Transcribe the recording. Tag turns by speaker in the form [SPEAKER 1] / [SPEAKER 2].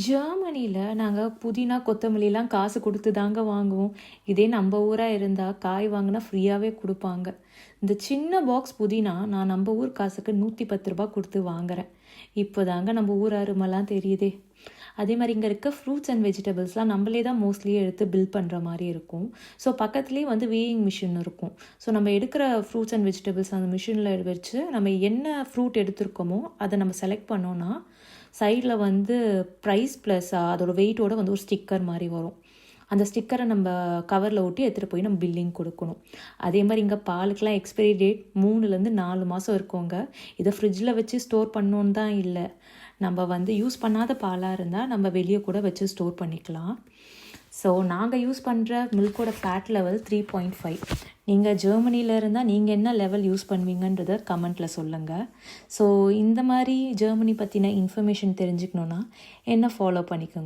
[SPEAKER 1] ஜெர்மனில நாங்க புதினா, கொத்தமல்லிலாம் காசு குடுத்து தாங்க வாங்குவோம். இதே நம்ப ஊரா இருந்தா காய் வாங்குனா ஃப்ரீயாவே குடுப்பாங்க. இந்த சின்ன பாக்ஸ் புதினா நான் நம்ப ஊர் காசுக்கு ரூ. 110 குடுத்து வாங்குறேன். இப்போதாங்க நம்ப ஊர் அருமைலாம் தெரியுதே! அதேமாரி இங்க இருக்க ஃப்ரூட்ஸ் அண்ட் வெஜிடபிள்ஸ்லாம் நம்மளே தான் மோஸ்ட்லி எடுத்து பில் பண்ற மாரி இருக்கும். ஸோ பக்கத்துலேயே வந்து வேயிங் மிஷின் இருக்கும். ஸோ நம்ம எடுக்கிற ஃப்ரூட்ஸ் அண்ட் வெஜிடபிள்ஸ் அந்த மிஷினில் வச்சு நம்ம என்ன ஃப்ரூட் எடுத்திருக்கோமோ அதை நம்ம செலக்ட் பண்ணோன்னா சைடில் வந்து ப்ரைஸ் ப்ளஸ் அதோட வெயிட்டோட வந்து ஒரு ஸ்டிக்கர் மாதிரி வரும். அந்த ஸ்டிக்கரை நம்ம கவரில் ஒட்டி எடுத்துகிட்டு போய் நம்ம பில்லிங் கொடுக்கணும். அதே மாதிரி இங்கே பாலுக்கெலாம் எக்ஸ்பைரி டேட் 3லேருந்து 4 மாதம் இருக்குங்க. இதை ஃப்ரிட்ஜில் வச்சு ஸ்டோர் பண்ணோன்னு தான் இல்லை. நம்ம வந்து யூஸ் பண்ணாத பாலாக இருந்தால் நம்ம வெளியே கூட வச்சு ஸ்டோர் பண்ணிக்கலாம். ஸோ நாங்கள் யூஸ் பண்ணுற மில்கோட ஃபேட் லெவல் 3.5. நீங்கள் ஜெர்மனியில் இருந்தால் நீங்கள் என்ன லெவல் யூஸ் பண்ணுவீங்கன்றத கமெண்ட்டில் சொல்லுங்கள். ஸோ இந்த மாதிரி ஜெர்மனி பற்றின இன்ஃபர்மேஷன் தெரிஞ்சுக்கணுன்னா என்ன ஃபாலோ பண்ணிக்கோங்க.